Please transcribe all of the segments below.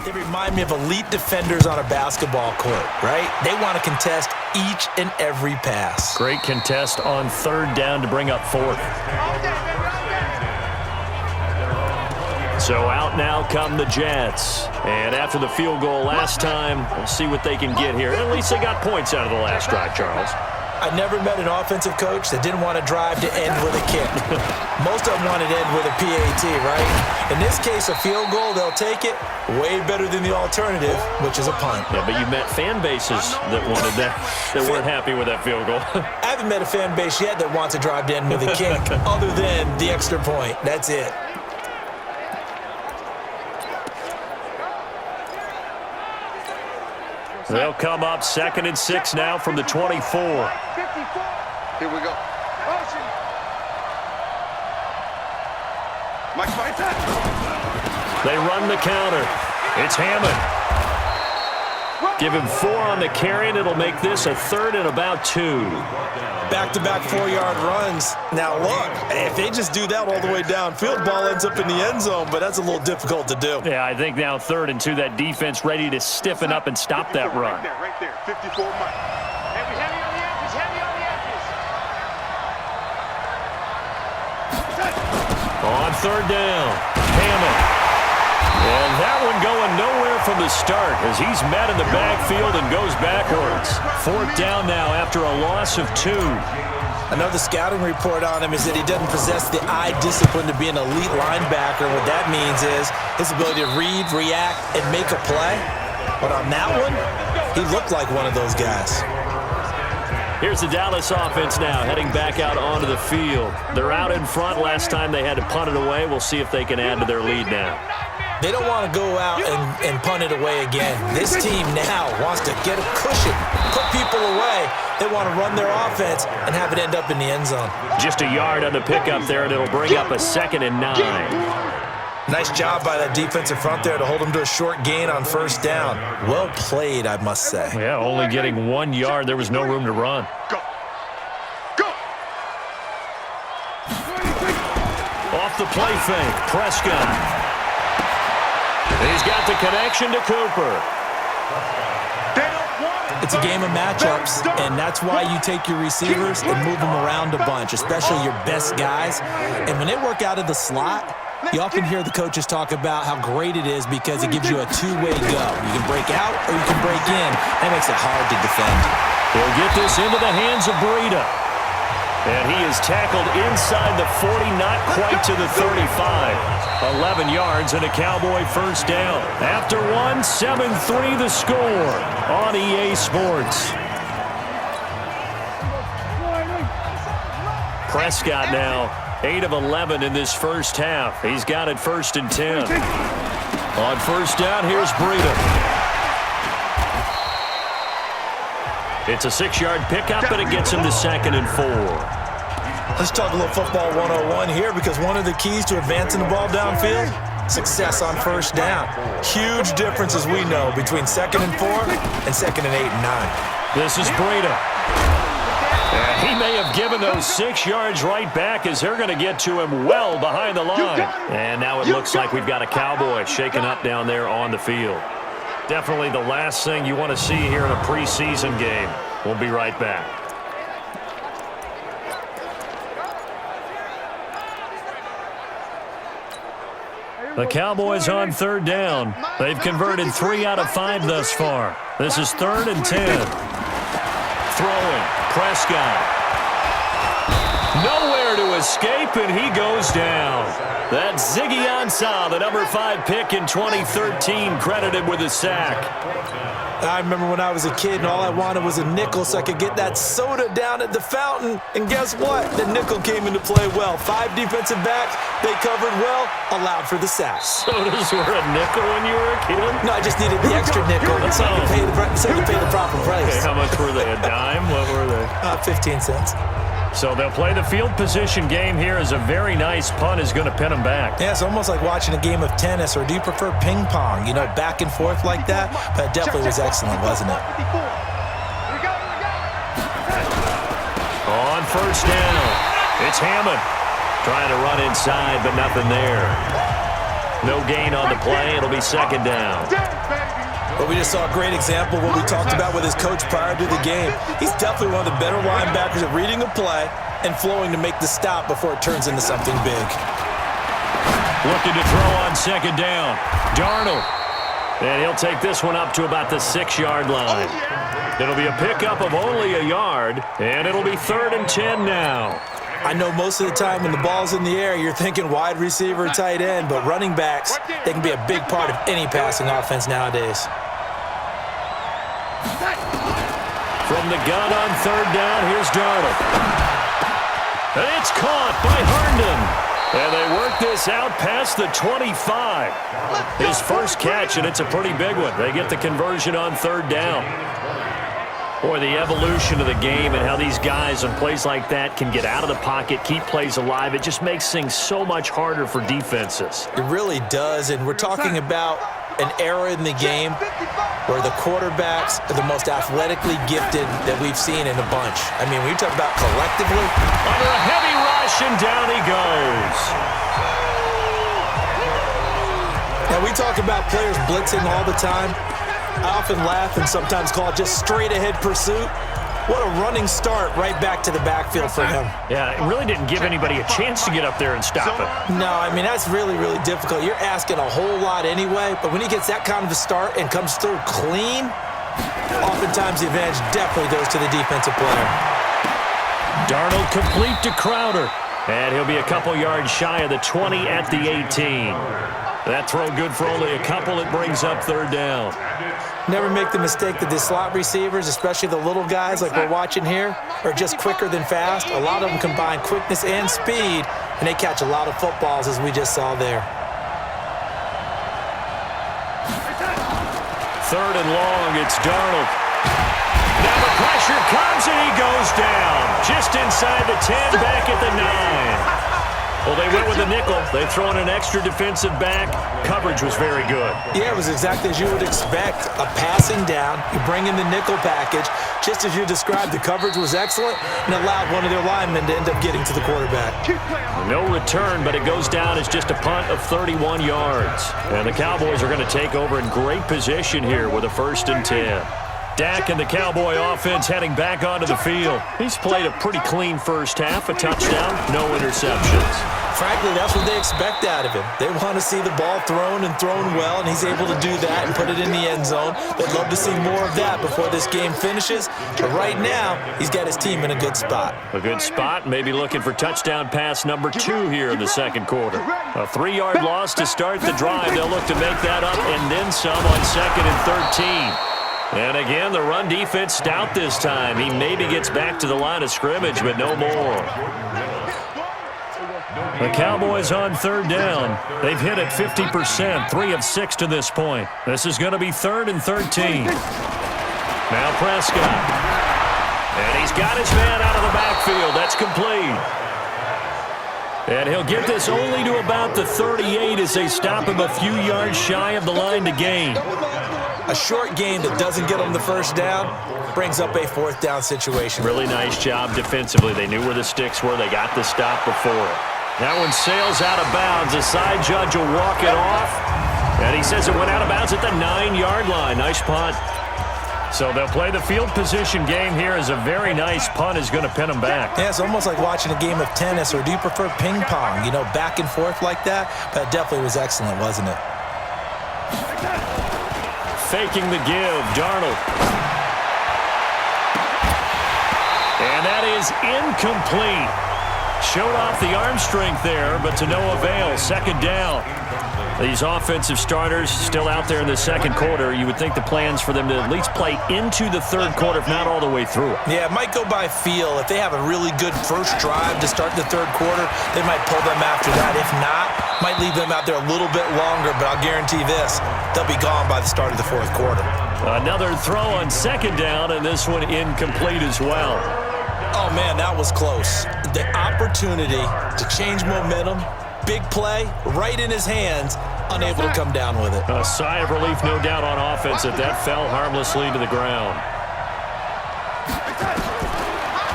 They remind me of elite defenders on a basketball court, right? They want to contest each and every pass. Great contest on third down to bring up fourth. So out now come the Jets. And after the field goal last time, we'll see what they can get here. At least they got points out of the last drive, Charles. I never met an offensive coach that didn't want to drive to end with a kick. Most of them wanted to end with a PAT, right? In this case, a field goal, they'll take it. Way better than the alternative, which is a punt. Yeah, but you met fan bases that wanted that, that weren't happy with that field goal. I haven't met a fan base yet that wants to drive to end with a kick other than the extra point. That's it. They'll come up 2nd and 6 now from the 24. Here we go. They run the counter. It's Hammond. Give him 4 on the carry, and it'll make this a 3rd and about 2. Back-to-back 4-yard runs. Now, look, if they just do that all the way downfield, ball ends up in the end zone, but that's a little difficult to do. Yeah, I think now 3rd and 2, that defense ready to stiffen up and stop that run. Right there, 54 Mike. Heavy on the edges, heavy on the edges. On 3rd down, Hammond. And that one going nowhere from the start as he's met in the backfield and goes backwards. 4th down now after a loss of 2. I know the scouting report on him is that he doesn't possess the eye discipline to be an elite linebacker. What that means is his ability to read, react, and make a play. But on that one, he looked like one of those guys. Here's the Dallas offense now heading back out onto the field. They're out in front. Last time they had to punt it away. We'll see if they can add to their lead now. They don't want to go out and punt it away again. This team now wants to get a cushion, put people away. They want to run their offense and have it end up in the end zone. Just a yard on the pickup there, and it'll bring up a 2nd and 9. Nice job by that defensive front there to hold them to a short gain on 1st down. Well played, I must say. Yeah, only getting 1 yard. There was no room to run. Go. Go. Off the play fake, Prescott. He's got the connection to Cooper. It's a game of matchups, and that's why you take your receivers and move them around a bunch, especially your best guys. And when they work out of the slot, you often hear the coaches talk about how great it is because it gives you a two-way go. You can break out or you can break in. That makes it hard to defend. He'll get this into the hands of Breida. And he is tackled inside the 40, not quite to the 35. 11 yards and a Cowboy 1st down. After one, 7-3 the score on EA Sports. Prescott now 8 of 11 in this first half. He's got it 1st and 10. On 1st down, here's Breida. It's a 6-yard pickup, and it gets him to 2nd and 4. Let's talk a little football 101 here because one of the keys to advancing the ball downfield, success on 1st down. Huge difference, as we know, between 2nd and 4 and 2nd and 8 and 9. This is Breida. And he may have given those 6 yards right back as they're going to get to him well behind the line. And now it looks like we've got a Cowboy shaken up down there on the field. Definitely the last thing you want to see here in a preseason game. We'll be right back. The Cowboys on 3rd down. They've converted 3 out of 5 thus far. This is 3rd and 10. Throwing, Prescott. Nowhere to escape, and he goes down. That's Ziggy Ansah, the number 5 pick in 2013, credited with a sack. I remember when I was a kid and all I wanted was a nickel so I could get that soda down at the fountain. And guess what? The nickel came into play well. 5 defensive backs, they covered well, allowed for the sack. Sodas were a nickel when you were a kid? No, I just needed the extra nickel so I could pay the proper price. Okay, how much were they? A dime? What were they? 15 cents. So they'll play the field position game here as a very nice punt is going to pin them back. Yeah, it's almost like watching a game of tennis, or do you prefer ping pong? You know, back and forth like that? But it definitely was excellent, wasn't it? On 1st down, it's Hammond. Trying to run inside, but nothing there. No gain on the play. It'll be second down. But we just saw a great example of what we talked about with his coach prior to the game. He's definitely one of the better linebackers at reading a play and flowing to make the stop before it turns into something big. Looking to throw on second down. Darnold. And he'll take this one up to about the 6-yard line. It'll be a pickup of only a yard, and it'll be 3rd and 10 now. I know most of the time when the ball's in the air, you're thinking wide receiver, tight end, but running backs, they can be a big part of any passing offense nowadays. From the gun on 3rd down, here's Darnold. And it's caught by Herndon. And they work this out past the 25. His first catch, and it's a pretty big one. They get the conversion on 3rd down. Boy, the evolution of the game and how these guys on plays like that can get out of the pocket, keep plays alive, it just makes things so much harder for defenses. It really does, and we're talking about an era in the game where the quarterbacks are the most athletically gifted that we've seen in a bunch. I mean, when you talk about collectively. Under a heavy rush, and down he goes. Now, we talk about players blitzing all the time. I often laugh and sometimes call it just straight-ahead pursuit. What a running start right back to the backfield for him. Yeah, it really didn't give anybody a chance to get up there and stop it. No, I mean, that's really, really difficult. You're asking a whole lot anyway, but when he gets that kind of a start and comes through clean, oftentimes the advantage definitely goes to the defensive player. Darnold complete to Crowder, and he'll be a couple yards shy of the 20 at the 18. That throw good for only a couple. It brings up 3rd down. Never make the mistake that the slot receivers, especially the little guys like we're watching here, are just quicker than fast. A lot of them combine quickness and speed, and they catch a lot of footballs, as we just saw there. 3rd and long, it's Darnold. Now the pressure comes, and he goes down. Just inside the 10, back at the 9. Well, they went with a nickel. They throw in an extra defensive back. Coverage was very good. Yeah, it was exactly as you would expect. A passing down, you bring in the nickel package. Just as you described, the coverage was excellent and allowed one of their linemen to end up getting to the quarterback. No return, but it goes down as just a punt of 31 yards. And the Cowboys are going to take over in great position here with a 1st and 10. Dak and the Cowboy offense heading back onto the field. He's played a pretty clean first half, a touchdown, no interceptions. Frankly, that's what they expect out of him. They want to see the ball thrown and thrown well, and he's able to do that and put it in the end zone. They'd love to see more of that before this game finishes. But right now, he's got his team in a good spot. A good spot, maybe looking for touchdown pass number 2 here in the second quarter. A 3-yard loss to start the drive. They'll look to make that up and then some on 2nd and 13. And again, the run defense stout this time. He maybe gets back to the line of scrimmage, but no more. The Cowboys on 3rd down. They've hit it 50%, 3 of 6 to this point. This is going to be 3rd and 13. Now Prescott. And he's got his man out of the backfield. That's complete. And he'll get this only to about the 38 as they stop him a few yards shy of the line to gain. A short gain that doesn't get them the 1st down brings up a 4th down situation. Really nice job defensively. They knew where the sticks were. They got the stop before. That one sails out of bounds. The side judge will walk it off. And he says it went out of bounds at the 9-yard line. Nice punt. So they'll play the field position game here as a very nice punt is going to pin them back. Yeah, it's almost like watching a game of tennis, or do you prefer ping pong? You know, back and forth like that? That definitely was excellent, wasn't it? Faking the give, Darnold. And that is incomplete. Showed off the arm strength there, but to no avail. 2nd down. These offensive starters still out there in the second quarter. You would think the plans for them to at least play into the 3rd quarter, if not all the way through. Yeah, it might go by feel. If they have a really good first drive to start the 3rd quarter, they might pull them after that. If not, might leave them out there a little bit longer, but I'll guarantee this, they'll be gone by the start of the 4th quarter. Another throw on 2nd down, and this one incomplete as well. Oh, man, that was close. The opportunity to change momentum, big play, right in his hands, unable to come down with it. A sigh of relief, no doubt, on offense that fell harmlessly to the ground.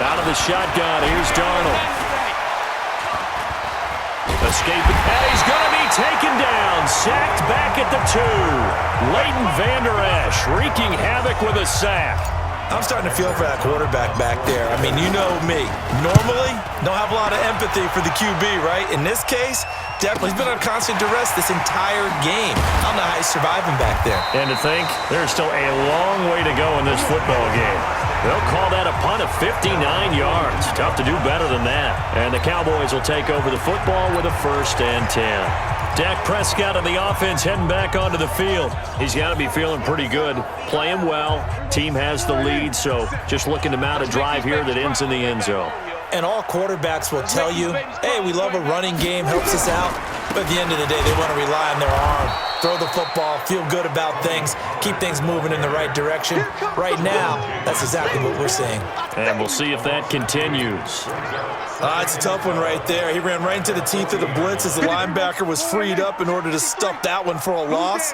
Out of the shotgun, here's Darnold. Escaping, and he's going to be taken down, sacked back at the 2. Leighton Vander Esch wreaking havoc with a sack. I'm starting to feel for that quarterback back there. I mean, you know me. Normally, don't have a lot of empathy for the QB, right? In this case, definitely he's been on constant duress this entire game. I don't know how he's surviving back there. And to think, there's still a long way to go in this football game. They'll call that a punt of 59 yards. Tough to do better than that. And the Cowboys will take over the football with a 1st and 10. Dak Prescott of the offense heading back onto the field. He's got to be feeling pretty good, playing well. Team has the lead, so just looking to mount a drive here that ends in the end zone. And all quarterbacks will tell you, hey, we love a running game, helps us out. But at the end of the day, they want to rely on their arm. Throw the football, feel good about things, keep things moving in the right direction. Right now, that's exactly what we're seeing. And we'll see if that continues. It's a tough one right there. He ran right into the teeth of the blitz as the linebacker was freed up in order to stuff that one for a loss.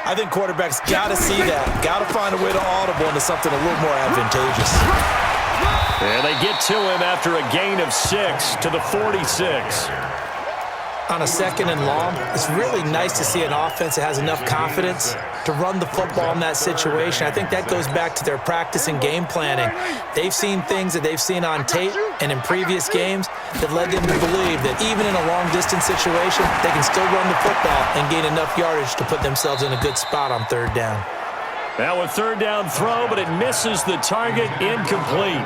I think quarterbacks got to see that. Got to find a way to audible into something a little more advantageous. And they get to him after a gain of 6 to the 46. On a 2nd and long, it's really nice to see an offense that has enough confidence to run the football in that situation. I think that goes back to their practice and game planning. They've seen things that they've seen on tape and in previous games that led them to believe that even in a long-distance situation, they can still run the football and gain enough yardage to put themselves in a good spot on 3rd down. Now a 3rd down throw, but it misses the target, incomplete.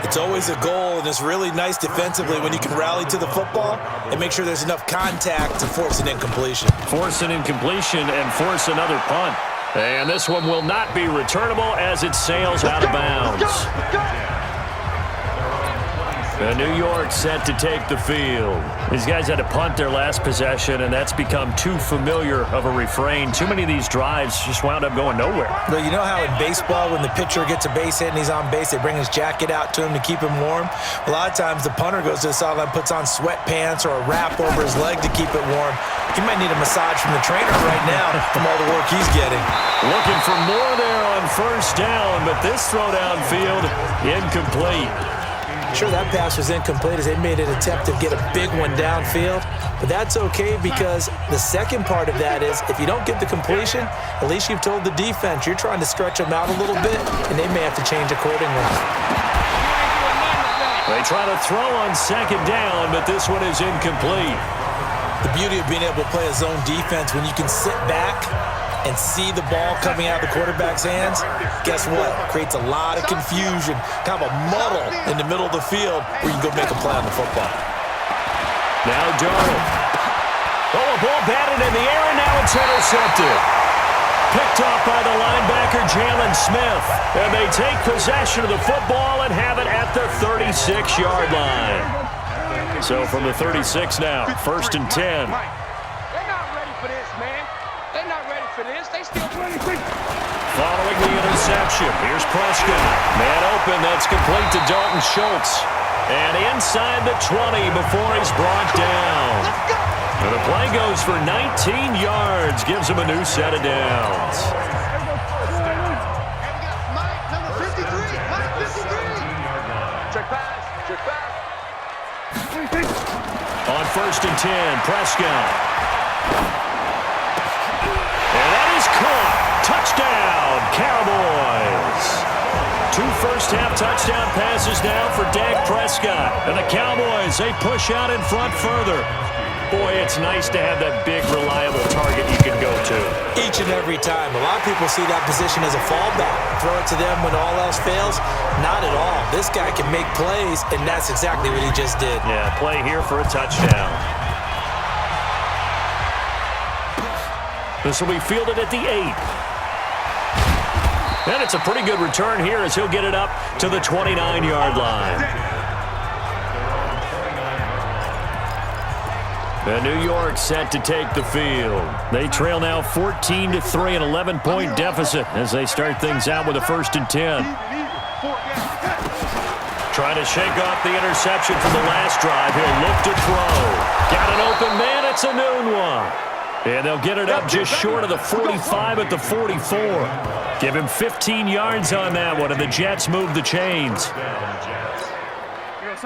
It's always a goal, and it's really nice defensively when you can rally to the football and make sure there's enough contact to force an incompletion. Force an incompletion and force another punt. And this one will not be returnable as it sails out of bounds. And New York set to take the field. These guys had to punt their last possession, and that's become too familiar of a refrain. Too many of these drives just wound up going nowhere. Well, you know how in baseball when the pitcher gets a base hit and he's on base, they bring his jacket out to him to keep him warm? A lot of times the punter goes to the sideline, puts on sweatpants or a wrap over his leg to keep it warm. He might need a massage from the trainer right now from all the work he's getting. Looking for more there on 1st down, but this throw downfield incomplete. Sure, that pass was incomplete as they made an attempt to get a big one downfield, but that's okay because the second part of that is if you don't get the completion, at least you've told the defense you're trying to stretch them out a little bit, and they may have to change accordingly. They try to throw on 2nd down, but this one is incomplete. The beauty of being able to play a zone defense when you can sit back and see the ball coming out of the quarterback's hands, guess what? Creates a lot of confusion, kind of a muddle in the middle of the field where you can go make a play on the football. Now Darnold. Oh, a ball batted in the air, and now it's intercepted. Picked off by the linebacker, Jalen Smith. And they take possession of the football and have it at the 36-yard line. So from the 36 now, 1st and 10. Following the interception, here's Prescott. Man open, that's complete to Dalton Schultz. And inside the 20 before he's brought down. And the play goes for 19 yards, gives him a new set of downs. On 1st and 10, Prescott. And that is caught. Touchdown, Cowboys. 2 first-half touchdown passes now for Dak Prescott. And the Cowboys, they push out in front further. Boy, it's nice to have that big, reliable target you can go to. Each and every time. A lot of people see that position as a fallback. Throw it to them when all else fails. Not at all. This guy can make plays, and that's exactly what he just did. Yeah, play here for a touchdown. This will be fielded at the 8. And it's a pretty good return here as he'll get it up to the 29-yard line. And New York set to take the field. They trail now 14-3, an 11-point deficit as they start things out with a 1st and 10. Trying to shake off the interception from the last drive. He'll look to throw. Got an open man. It's a noon one. And they'll get it up just short of the 45 at the 44. Give him 15 yards on that one, and the Jets move the chains.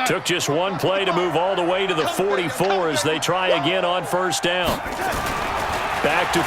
Took just one play to move all the way to the 44 as they try again on first down. Back to